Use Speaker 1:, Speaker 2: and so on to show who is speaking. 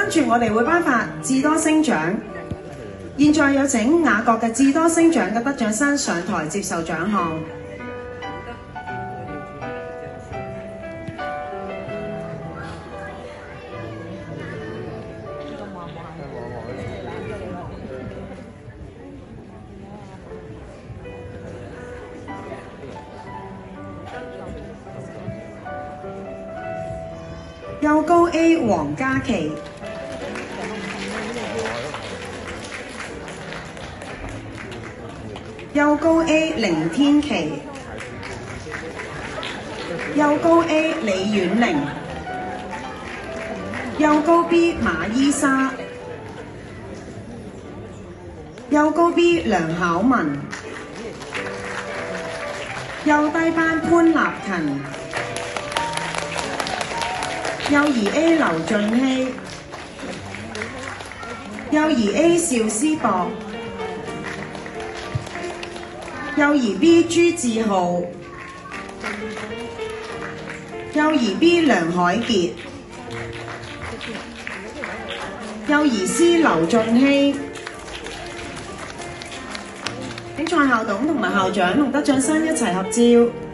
Speaker 1: 跟住我哋會頒發智多星獎。現在有請雅閣嘅智多星獎嘅得獎生上台接受獎項。幼高 A 黃嘉琪，幼高 A 凌天琪，幼高 A 李婉玲，幼高 B 馬伊莎，幼高 B 梁巧文，幼低班潘立勤，幼兒 A 劉俊熙，幼兒 A 邵思博，幼兒 B 朱志浩，幼兒 B 梁海傑，幼兒 C 劉俊熙。請在校董同埋校長同得獎生一齊合照。